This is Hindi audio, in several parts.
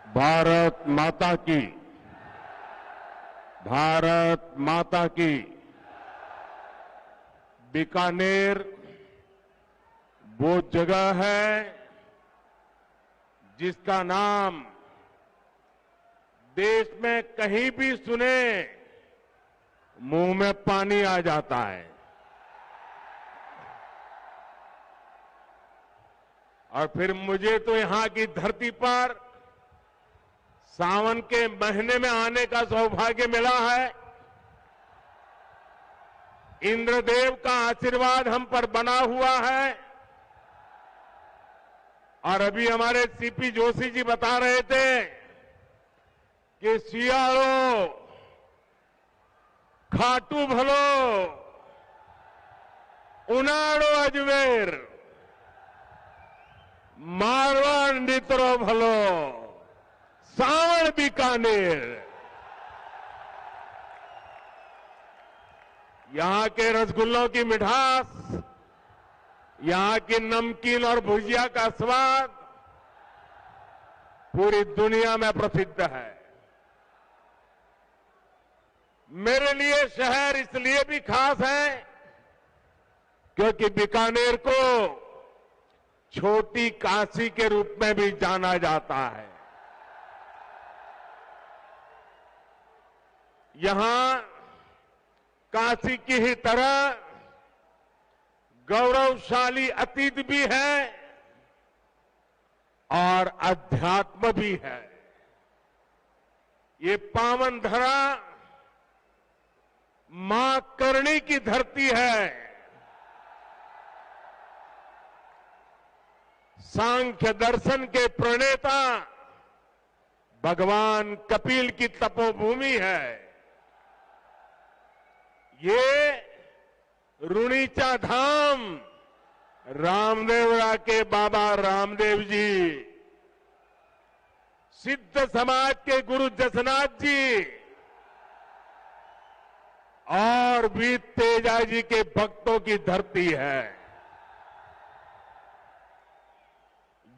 भारत माता की, भारत माता की। बीकानेर वो जगह है जिसका नाम देश में कहीं भी सुने मुंह में पानी आ जाता है। और फिर मुझे तो यहां की धरती पर सावन के महीने में आने का सौभाग्य मिला है। इंद्रदेव का आशीर्वाद हम पर बना हुआ है। और अभी हमारे सीपी जोशी जी बता रहे थे कि सियाड़ो, खाटू भलो, उनाड़ो अजमेर, मारवाड़ नित्रो भलो, सावण बीकानेर। यहां के रसगुल्लों की मिठास, यहां की नमकीन और भुजिया का स्वाद पूरी दुनिया में प्रसिद्ध है। मेरे लिए शहर इसलिए भी खास है क्योंकि बीकानेर को छोटी काशी के रूप में भी जाना जाता है। यहां काशी की ही तरह गौरवशाली अतीत भी है और अध्यात्म भी है। ये पावन धरा मां करणी की धरती है। सांख्य दर्शन के प्रणेता भगवान कपिल की तपोभूमि है। ये रुणीचा धाम रामदेवरा के बाबा रामदेव जी, सिद्ध समाज के गुरु जसनाथ जी और भी तेजा जी के भक्तों की धरती है।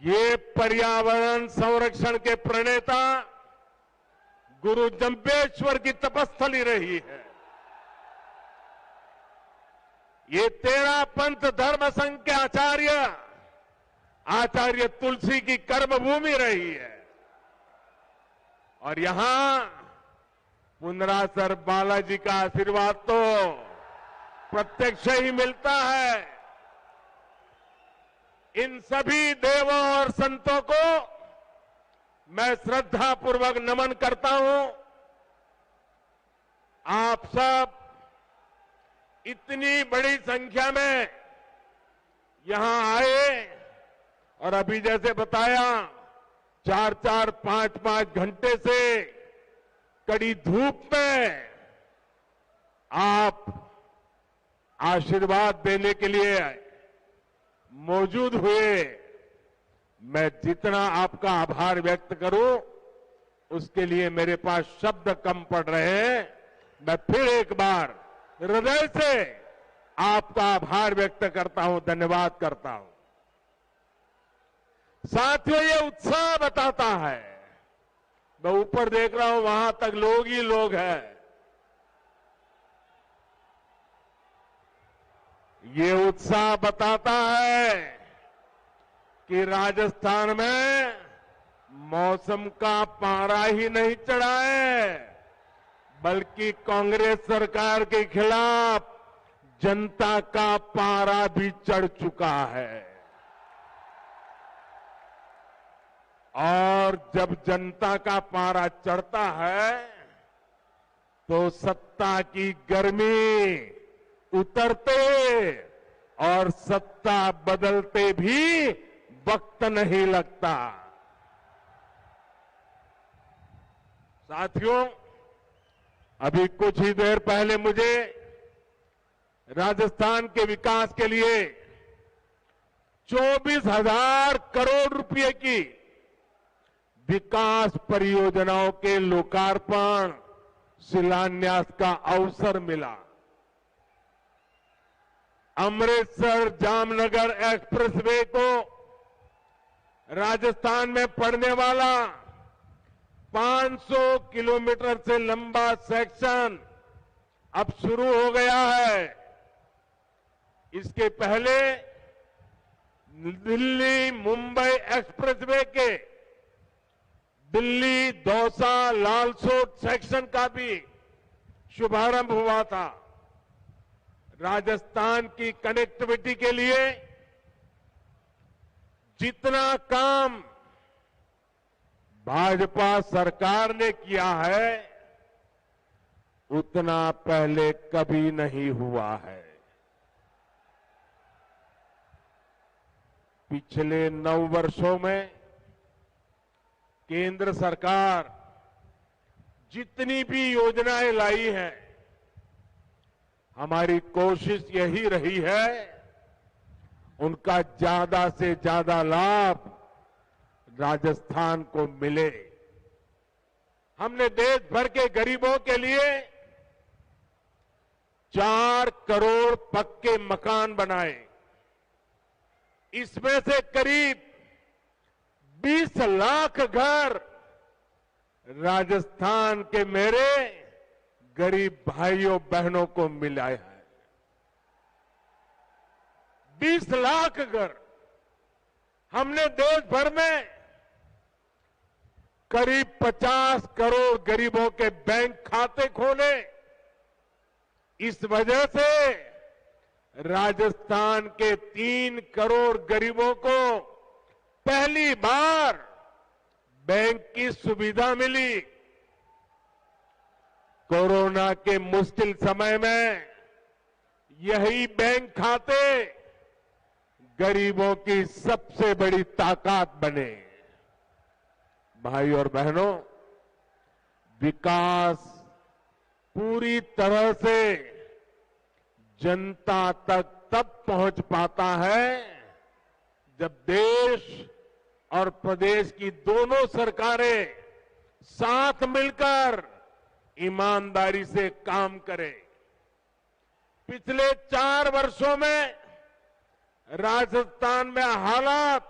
ये पर्यावरण संरक्षण के प्रणेता गुरु जंबेश्वर की तपस्थली रही है। ये 13 पंथ धर्म संघ के आचार्य तुलसी की कर्मभूमि रही है। और यहां पुनरासर बालाजी का आशीर्वाद तो प्रत्यक्ष ही मिलता है। इन सभी देवों और संतों को मैं श्रद्धापूर्वक नमन करता हूं। आप सब इतनी बड़ी संख्या में यहां आए और अभी जैसे बताया 4-4, 5-5 घंटे से कड़ी धूप में आप आशीर्वाद देने के लिए मौजूद हुए। मैं जितना आपका आभार व्यक्त करूं उसके लिए मेरे पास शब्द कम पड़ रहे हैं। मैं फिर एक बार हृदय से आपका आभार व्यक्त करता हूं, धन्यवाद करता हूं। साथियों, ये उत्साह बताता है। मैं ऊपर देख रहा हूं, वहां तक लोग ही लोग हैं। ये उत्साह बताता है कि राजस्थान में मौसम का पारा ही नहीं चढ़ा है, बल्कि कांग्रेस सरकार के खिलाफ जनता का पारा भी चढ़ चुका है। और जब जनता का पारा चढ़ता है तो सत्ता की गर्मी उतरते और सत्ता बदलते भी वक्त नहीं लगता। साथियों, अभी कुछ ही देर पहले मुझे राजस्थान के विकास के लिए 24,000 करोड़ रुपए की विकास परियोजनाओं के लोकार्पण शिलान्यास का अवसर मिला। अमृतसर जामनगर एक्सप्रेसवे को राजस्थान में पड़ने वाला 500 किलोमीटर से लंबा सेक्शन अब शुरू हो गया है। इसके पहले दिल्ली मुंबई एक्सप्रेसवे के दिल्ली दौसा लालसोट सेक्शन का भी शुभारंभ हुआ था। राजस्थान की कनेक्टिविटी के लिए जितना काम भाजपा सरकार ने किया है उतना पहले कभी नहीं हुआ है। पिछले 9 वर्षों में केंद्र सरकार जितनी भी योजनाएं लाई हैं, हमारी कोशिश यही रही है उनका ज्यादा से ज्यादा लाभ राजस्थान को मिले। हमने देश भर के गरीबों के लिए 4 करोड़ पक्के मकान बनाए। इसमें से करीब 20 लाख घर राजस्थान के मेरे गरीब भाइयों बहनों को मिला है। 20 लाख घर। हमने देश भर में करीब 50 करोड़ गरीबों के बैंक खाते खोले। इस वजह से राजस्थान के 3 करोड़ गरीबों को पहली बार बैंक की सुविधा मिली। कोरोना के मुश्किल समय में यही बैंक खाते गरीबों की सबसे बड़ी ताकत बने। भाई और बहनों, विकास पूरी तरह से जनता तक तब पहुंच पाता है जब देश और प्रदेश की दोनों सरकारें साथ मिलकर ईमानदारी से काम करें। पिछले 4 वर्षों में राजस्थान में हालात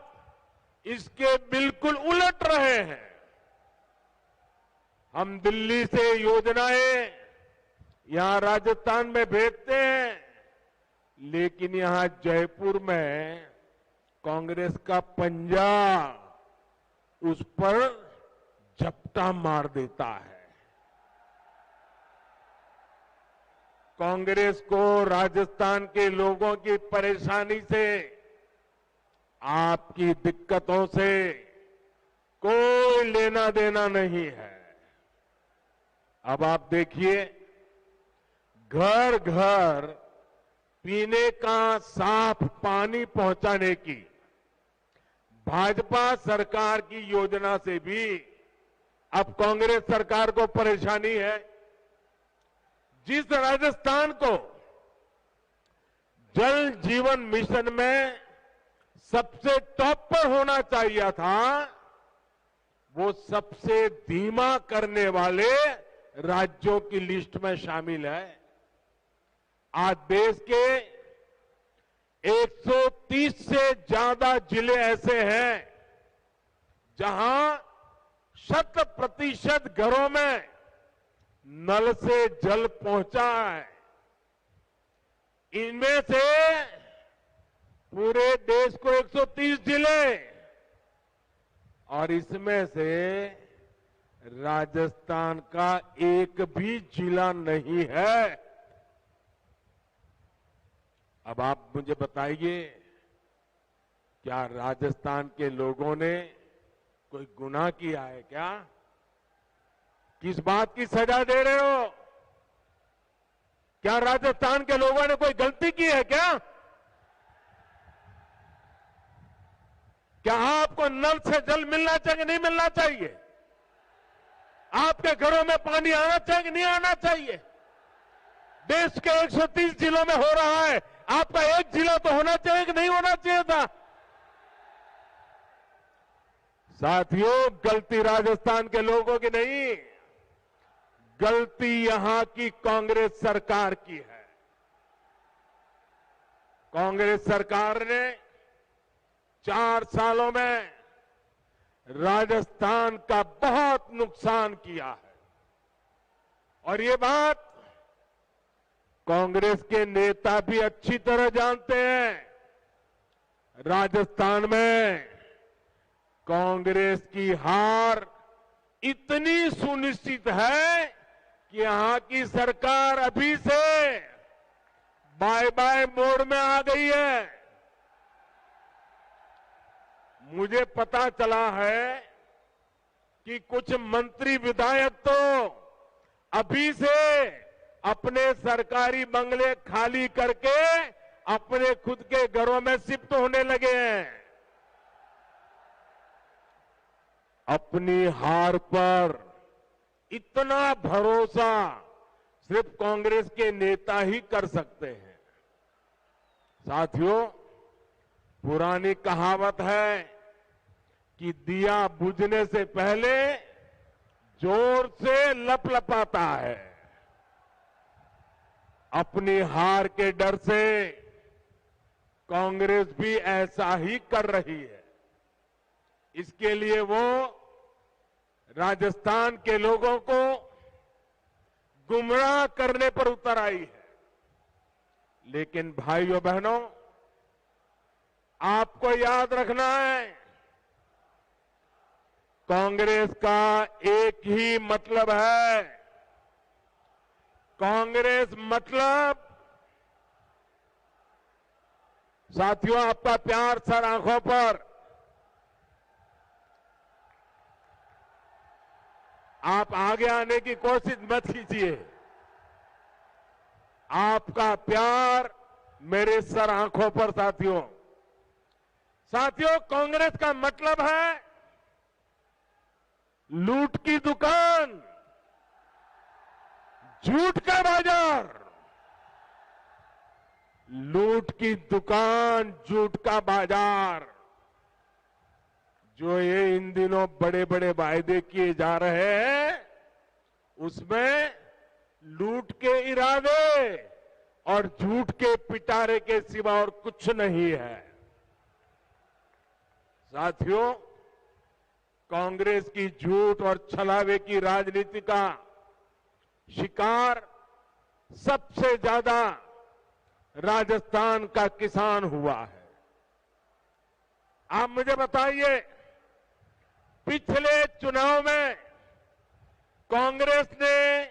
इसके बिल्कुल उलट रहे हैं। हम दिल्ली से योजनाएं यहां राजस्थान में भेजते हैं, लेकिन यहां जयपुर में कांग्रेस का पंजा उस पर झपटा मार देता है। कांग्रेस को राजस्थान के लोगों की परेशानी से, आपकी दिक्कतों से कोई लेना देना नहीं है। अब आप देखिए, घर घर पीने का साफ पानी पहुंचाने की भाजपा सरकार की योजना से भी अब कांग्रेस सरकार को परेशानी है। जिस राजस्थान को जल जीवन मिशन में सबसे टॉप पर होना चाहिए था, वो सबसे धीमा करने वाले राज्यों की लिस्ट में शामिल है। आज देश के 130 से ज्यादा जिले ऐसे हैं जहां 100% घरों में नल से जल पहुंचा है। इनमें से पूरे देश को 130 जिले, और इसमें से राजस्थान का एक भी जिला नहीं है। अब आप मुझे बताइए, क्या राजस्थान के लोगों ने कोई गुनाह किया है क्या? किस बात की सजा दे रहे हो? क्या राजस्थान के लोगों ने कोई गलती की है क्या? क्या आपको नल से जल मिलना चाहिए, नहीं मिलना चाहिए? आपके घरों में पानी आना चाहिए कि नहीं आना चाहिए? देश के 130 जिलों में हो रहा है, आपका एक जिला तो होना चाहिए कि नहीं होना चाहिए था? साथियों, गलती राजस्थान के लोगों की नहीं, गलती यहां की कांग्रेस सरकार की है। कांग्रेस सरकार ने 4 सालों में राजस्थान का बहुत नुकसान किया है। और ये बात कांग्रेस के नेता भी अच्छी तरह जानते हैं। राजस्थान में कांग्रेस की हार इतनी सुनिश्चित है कि यहां की सरकार अभी से बाय बाय मोड में आ गई है। मुझे पता चला है कि कुछ मंत्री विधायक तो अभी से अपने सरकारी बंगले खाली करके अपने खुद के घरों में शिफ्ट होने लगे हैं। अपनी हार पर इतना भरोसा सिर्फ कांग्रेस के नेता ही कर सकते हैं। साथियों, पुरानी कहावत है कि दिया बुझने से पहले जोर से लपलपाता है। अपनी हार के डर से कांग्रेस भी ऐसा ही कर रही है। इसके लिए वो राजस्थान के लोगों को गुमराह करने पर उतर आई है। लेकिन भाइयों बहनों, आपको याद रखना है, कांग्रेस का एक ही मतलब है। कांग्रेस मतलब, साथियों आपका प्यार सर आंखों पर, आप आगे आने की कोशिश मत कीजिए। आपका प्यार मेरे सर आंखों पर। साथियों, कांग्रेस का मतलब है लूट की दुकान, झूठ का बाजार। लूट की दुकान, झूठ का बाजार, जो ये इन दिनों बड़े बड़े वायदे किए जा रहे हैं, उसमें लूट के इरादे और झूठ के पिटारे के सिवा और कुछ नहीं है। साथियों, कांग्रेस की झूठ और छलावे की राजनीति का शिकार सबसे ज्यादा राजस्थान का किसान हुआ है। आप मुझे बताइए, पिछले चुनाव में कांग्रेस ने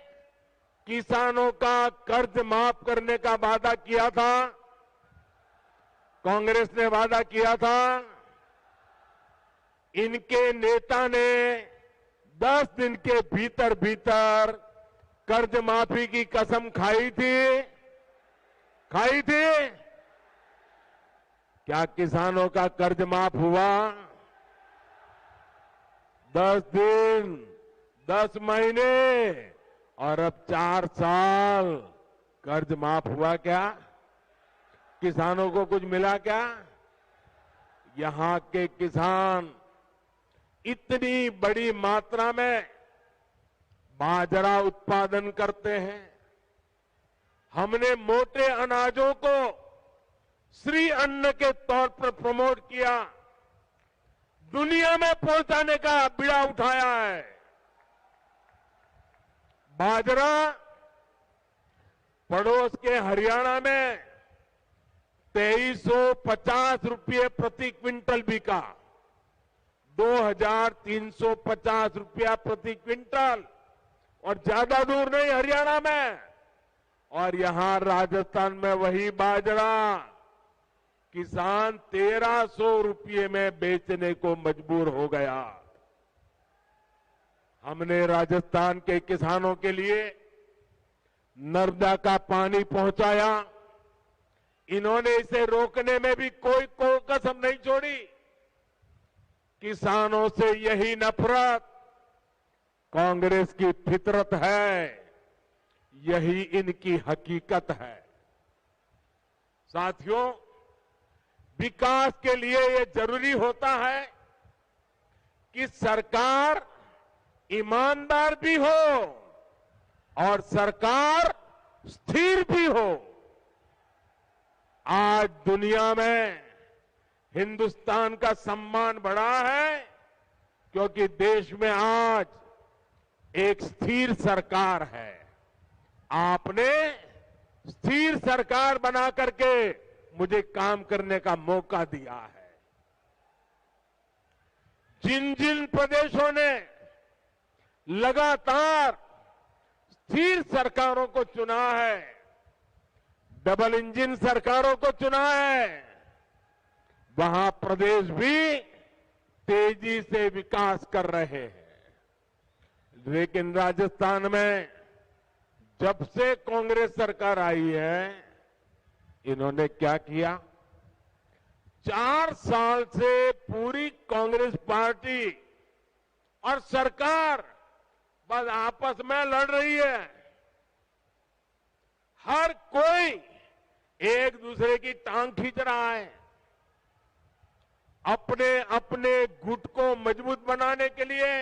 किसानों का कर्ज माफ करने का वादा किया था। कांग्रेस ने वादा किया था। इनके नेता ने 10 दिन के भीतर भीतर कर्ज माफी की कसम खाई थी। क्या किसानों का कर्ज माफ हुआ? 10 दिन, 10 महीने और अब 4 साल कर्ज माफ हुआ क्या? किसानों को कुछ मिला क्या? यहां के किसान इतनी बड़ी मात्रा में बाजरा उत्पादन करते हैं। हमने मोटे अनाजों को श्री अन्न के तौर पर प्रमोट किया, दुनिया में पहुंचाने का बीड़ा उठाया है। बाजरा पड़ोस के हरियाणा में 2350 रुपये प्रति क्विंटल बिका, 2350 रुपया प्रति क्विंटल, और ज्यादा दूर नहीं हरियाणा में। और यहां राजस्थान में वही बाजरा किसान 1300 रुपये में बेचने को मजबूर हो गया। हमने राजस्थान के किसानों के लिए नर्मदा का पानी पहुंचाया। इन्होंने इसे रोकने में भी कोई कसम नहीं छोड़ी। किसानों से यही नफरत कांग्रेस की फितरत है, यही इनकी हकीकत है। साथियों, विकास के लिए ये जरूरी होता है कि सरकार ईमानदार भी हो और सरकार स्थिर भी हो। आज दुनिया में हिंदुस्तान का सम्मान बढ़ा है क्योंकि देश में आज एक स्थिर सरकार है। आपने स्थिर सरकार बना करके मुझे काम करने का मौका दिया है। जिन जिन प्रदेशों ने लगातार स्थिर सरकारों को चुना है, डबल इंजन सरकारों को चुना है, वहां प्रदेश भी तेजी से विकास कर रहे हैं। लेकिन राजस्थान में जब से कांग्रेस सरकार आई है, इन्होंने क्या किया? 4 साल से पूरी कांग्रेस पार्टी और सरकार बस आपस में लड़ रही है। हर कोई एक दूसरे की टांग खींच रहा है। अपने अपने गुट को मजबूत बनाने के लिए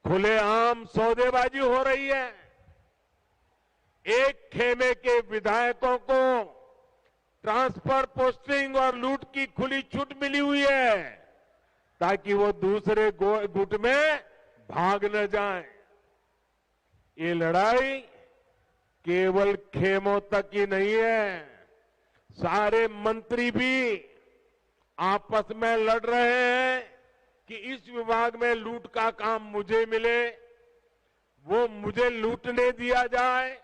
खुलेआम सौदेबाजी हो रही है। एक खेमे के विधायकों को ट्रांसफर, पोस्टिंग और लूट की खुली छूट मिली हुई है ताकि वो दूसरे गुट में भाग न जाए। ये लड़ाई केवल खेमों तक ही नहीं है, सारे मंत्री भी आपस में लड़ रहे हैं कि इस विभाग में लूट का काम मुझे मिले, वो मुझे लूटने दिया जाए।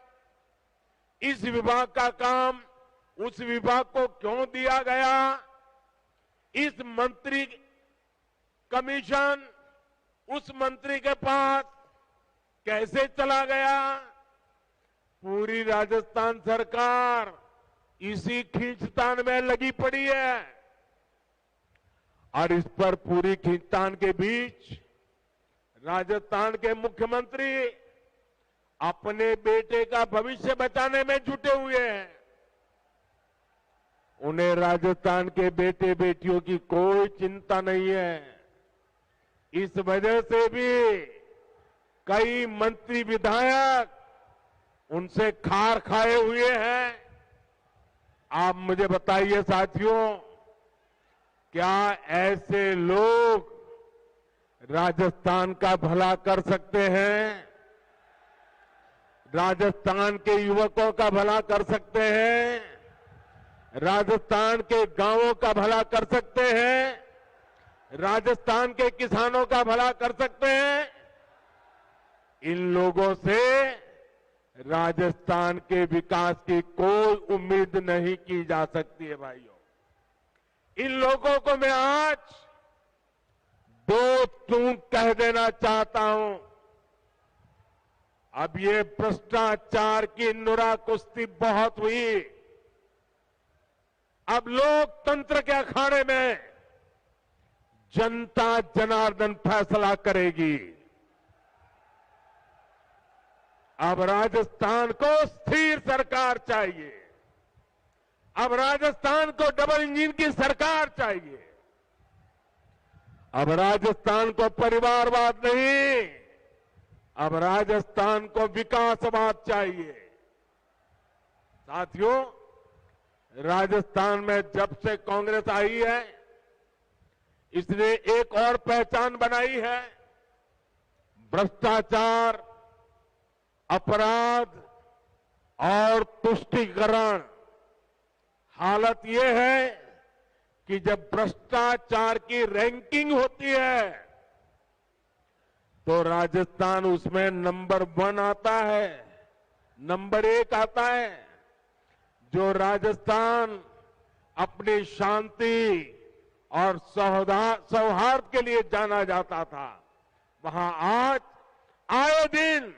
इस विभाग का काम उस विभाग को क्यों दिया गया? इस मंत्री कमीशन उस मंत्री के पास कैसे चला गया? पूरी राजस्थान सरकार इसी खींचतान में लगी पड़ी है। और इस पर पूरी खींचतान के बीच राजस्थान के मुख्यमंत्री अपने बेटे का भविष्य बचाने में जुटे हुए हैं। उन्हें राजस्थान के बेटे बेटियों की कोई चिंता नहीं है। इस वजह से भी कई मंत्री विधायक उनसे खार खाए हुए हैं। आप मुझे बताइए साथियों, क्या ऐसे लोग राजस्थान का भला कर सकते हैं? राजस्थान के युवकों का भला कर सकते हैं? राजस्थान के गांवों का भला कर सकते हैं? राजस्थान के किसानों का भला कर सकते हैं? इन लोगों से राजस्थान के विकास की कोई उम्मीद नहीं की जा सकती है भाइयों। इन लोगों को मैं आज 2 टूक कह देना चाहता हूं। अब ये भ्रष्टाचार की नुरा कुश्ती बहुत हुई। अब लोकतंत्र के अखाड़े में जनता जनार्दन फैसला करेगी। अब राजस्थान को स्थिर सरकार चाहिए। अब राजस्थान को डबल इंजन की सरकार चाहिए। अब राजस्थान को परिवारवाद नहीं, अब राजस्थान को विकासवाद चाहिए। साथियों, राजस्थान में जब से कांग्रेस आई है, इसने एक और पहचान बनाई है। भ्रष्टाचार, अपराध और तुष्टीकरण। हालत यह है कि जब भ्रष्टाचार की रैंकिंग होती है तो राजस्थान उसमें नंबर 1 आता है, नंबर 1 आता है। जो राजस्थान अपनी शांति और सौहार्द के लिए जाना जाता था, वहां आज आए दिन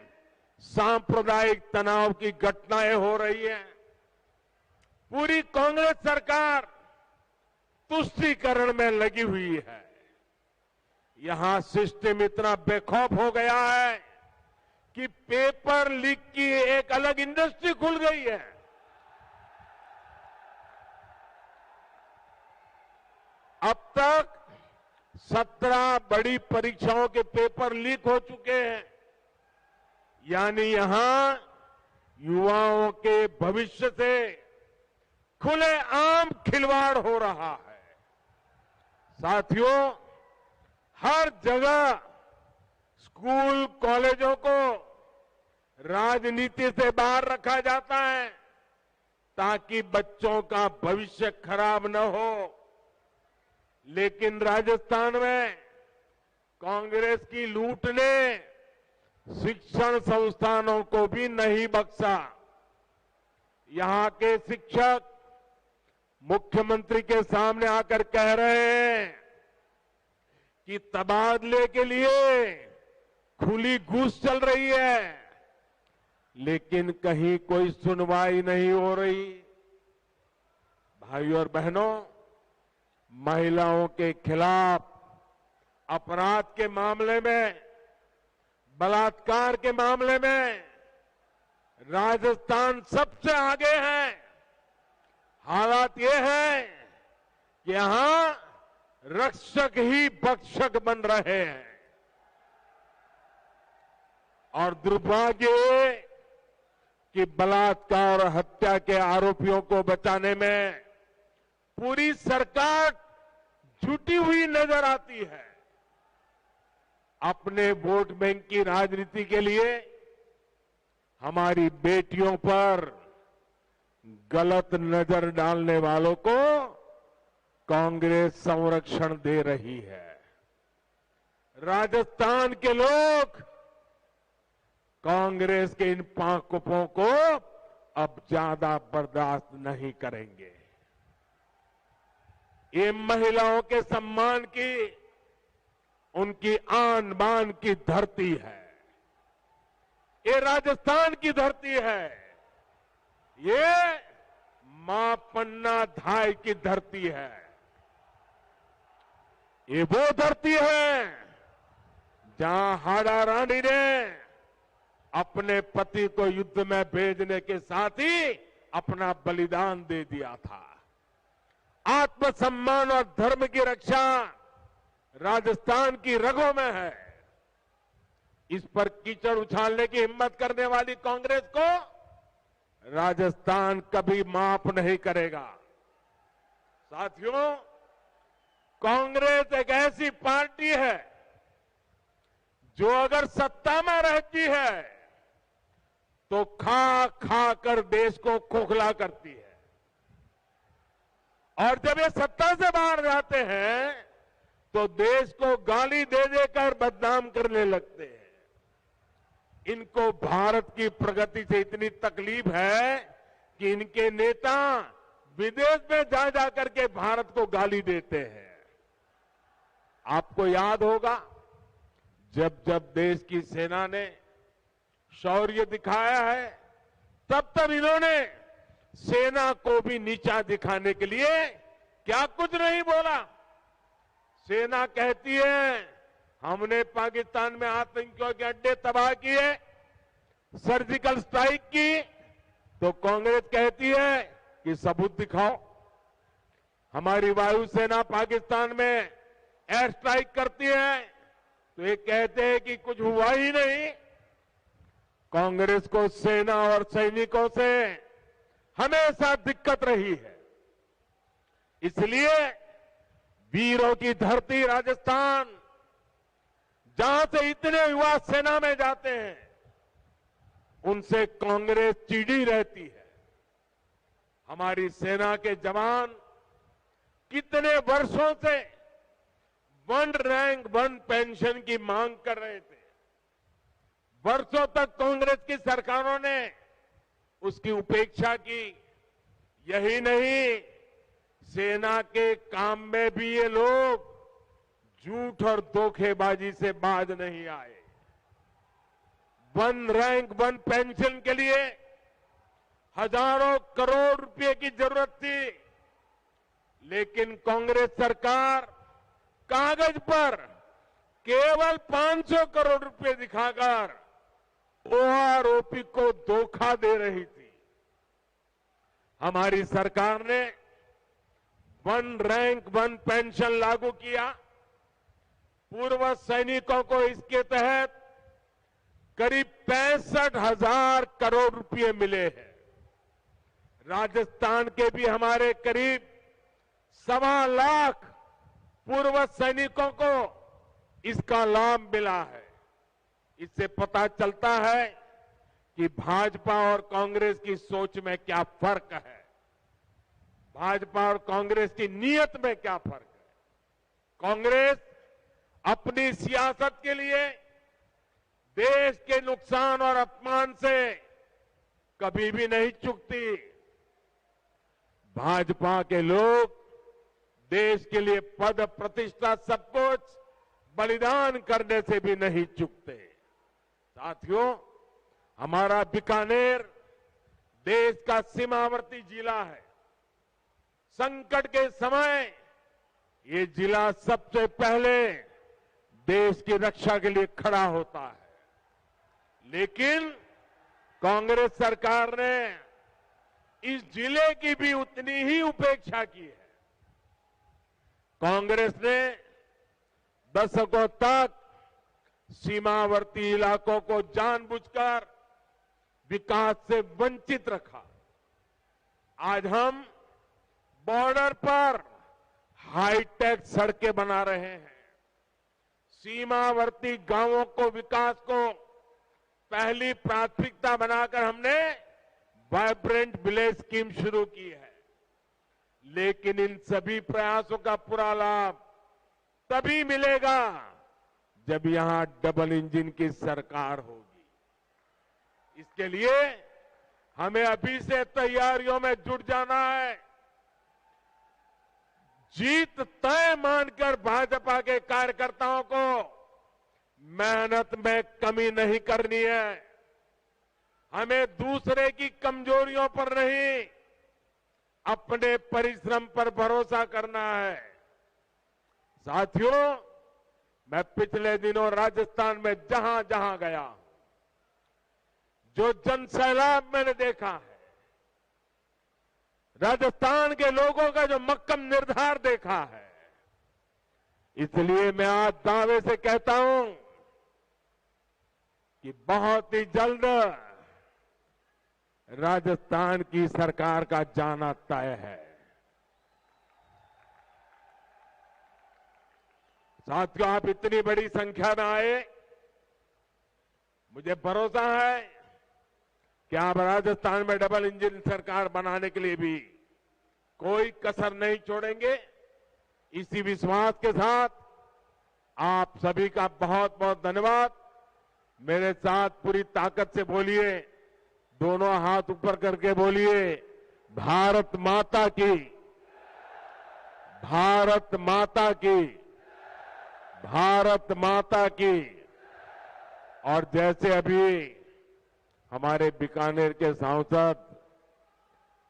सांप्रदायिक तनाव की घटनाएं हो रही हैं। पूरी कांग्रेस सरकार तुष्टीकरण में लगी हुई है। यहां सिस्टम इतना बेखौफ हो गया है कि पेपर लीक की एक अलग इंडस्ट्री खुल गई है। अब तक 17 बड़ी परीक्षाओं के पेपर लीक हो चुके हैं। यानी यहां युवाओं के भविष्य से खुलेआम खिलवाड़ हो रहा है। साथियों, हर जगह स्कूल कॉलेजों को राजनीति से बाहर रखा जाता है ताकि बच्चों का भविष्य खराब न हो। लेकिन राजस्थान में कांग्रेस की लूट ने शिक्षण संस्थानों को भी नहीं बख्शा। यहां के शिक्षक मुख्यमंत्री के सामने आकर कह रहे हैं कि तबादले के लिए खुली घूस चल रही है, लेकिन कहीं कोई सुनवाई नहीं हो रही। भाइयों और बहनों, महिलाओं के खिलाफ अपराध के मामले में, बलात्कार के मामले में राजस्थान सबसे आगे है। हालात ये है कि यहां रक्षक ही भक्षक बन रहे हैं और दुर्भाग्य ये कि बलात्कार और हत्या के आरोपियों को बचाने में पूरी सरकार जुटी हुई नजर आती है। अपने वोट बैंक की राजनीति के लिए हमारी बेटियों पर गलत नजर डालने वालों को कांग्रेस संरक्षण दे रही है। राजस्थान के लोग कांग्रेस के इन पांवों को अब ज्यादा बर्दाश्त नहीं करेंगे। ये महिलाओं के सम्मान की, उनकी आन बान की धरती है। ये राजस्थान की धरती है। ये मां पन्ना धाय की धरती है। ये वो धरती है जहां हाड़ा रानी ने अपने पति को युद्ध में भेजने के साथ ही अपना बलिदान दे दिया था। आत्मसम्मान और धर्म की रक्षा राजस्थान की रगों में है। इस पर कीचड़ उछालने की हिम्मत करने वाली कांग्रेस को राजस्थान कभी माफ नहीं करेगा। साथियों, कांग्रेस एक ऐसी पार्टी है जो अगर सत्ता में रहती है तो खा खा कर देश को खोखला करती है, और जब ये सत्ता से बाहर जाते हैं तो देश को गाली दे देकर बदनाम करने लगते हैं। इनको भारत की प्रगति से इतनी तकलीफ है कि इनके नेता विदेश में जा जाकर के भारत को गाली देते हैं। आपको याद होगा, जब जब देश की सेना ने शौर्य दिखाया है, तब तब इन्होंने सेना को भी नीचा दिखाने के लिए क्या कुछ नहीं बोला। सेना कहती है हमने पाकिस्तान में आतंकियों के अड्डे तबाह किए, सर्जिकल स्ट्राइक की, तो कांग्रेस कहती है कि सबूत दिखाओ। हमारी वायुसेना पाकिस्तान में एयर स्ट्राइक करती है तो ये कहते हैं कि कुछ हुआ ही नहीं। कांग्रेस को सेना और सैनिकों से हमेशा दिक्कत रही है। इसलिए वीरों की धरती राजस्थान, जहां से इतने युवा सेना में जाते हैं, उनसे कांग्रेस चिढ़ी रहती है। हमारी सेना के जवान कितने वर्षों से वन रैंक वन पेंशन की मांग कर रहे थे। वर्षों तक कांग्रेस की सरकारों ने उसकी उपेक्षा की। यही नहीं, सेना के काम में भी ये लोग झूठ और धोखेबाजी से बाज नहीं आए। वन रैंक वन पेंशन के लिए हजारों करोड़ रुपए की जरूरत थी, लेकिन कांग्रेस सरकार कागज पर केवल 500 करोड़ रुपए दिखाकर ओआरओपी को धोखा दे रही थी। हमारी सरकार ने वन रैंक वन पेंशन लागू किया। पूर्व सैनिकों को इसके तहत करीब 65,000 करोड़ रुपए मिले हैं। राजस्थान के भी हमारे करीब 1.25 लाख पूर्व सैनिकों को इसका लाभ मिला है। इससे पता चलता है कि भाजपा और कांग्रेस की सोच में क्या फर्क है, भाजपा और कांग्रेस की नीयत में क्या फर्क है। कांग्रेस अपनी सियासत के लिए देश के नुकसान और अपमान से कभी भी नहीं चूकती। भाजपा के लोग देश के लिए पद प्रतिष्ठा सब कुछ बलिदान करने से भी नहीं चूकते। साथियों, हमारा बीकानेर देश का सीमावर्ती जिला है। संकट के समय ये जिला सबसे पहले देश की रक्षा के लिए खड़ा होता है। लेकिन कांग्रेस सरकार ने इस जिले की भी उतनी ही उपेक्षा की है। कांग्रेस ने दशकों तक सीमावर्ती इलाकों को जानबूझकर विकास से वंचित रखा। आज हम बॉर्डर पर हाईटेक सड़कें बना रहे हैं। सीमावर्ती गांवों को विकास को पहली प्राथमिकता बनाकर हमने वाइब्रेंट विलेज स्कीम शुरू की है। लेकिन इन सभी प्रयासों का पूरा लाभ तभी मिलेगा जब यहां डबल इंजन की सरकार होगी। इसके लिए हमें अभी से तैयारियों में जुट जाना है। जीत तय मानकर भाजपा के कार्यकर्ताओं को मेहनत में कमी नहीं करनी है। हमें दूसरे की कमजोरियों पर नहीं, अपने परिश्रम पर भरोसा करना है। साथियों, मैं पिछले दिनों राजस्थान में जहां जहां गया, जो जनसैलाब मैंने देखा है, राजस्थान के लोगों का जो मक्कम निर्धार देखा है, इसलिए मैं आज दावे से कहता हूं कि बहुत ही जल्द राजस्थान की सरकार का जाना तय है। साथियों, आप इतनी बड़ी संख्या में आए, मुझे भरोसा है कि आप राजस्थान में डबल इंजन सरकार बनाने के लिए भी कोई कसर नहीं छोड़ेंगे। इसी विश्वास के साथ आप सभी का बहुत बहुत धन्यवाद। मेरे साथ पूरी ताकत से बोलिए, दोनों हाथ ऊपर करके बोलिए, भारत माता की, भारत माता की, भारत माता की। और जैसे अभी हमारे बीकानेर के सांसद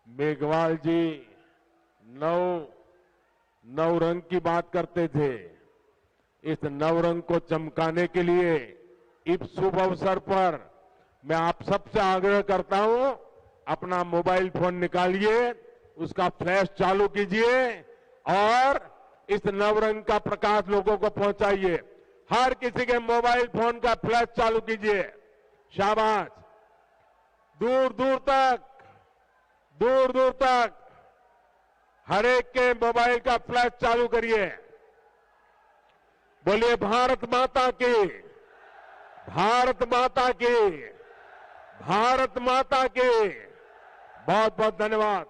मेघवाल जी नवरंग की बात करते थे, इस नवरंग को चमकाने के लिए इस शुभ अवसर पर मैं आप सबसे आग्रह करता हूं, अपना मोबाइल फोन निकालिए, उसका फ्लैश चालू कीजिए और इस नवरंग का प्रकाश लोगों को पहुंचाइए। हर किसी के मोबाइल फोन का फ्लैश चालू कीजिए। शाबाश। दूर दूर तक हर एक के मोबाइल का फ्लैश चालू करिए। बोलिए भारत माता की, भारत माता की, भारत माता की। बहुत बहुत धन्यवाद।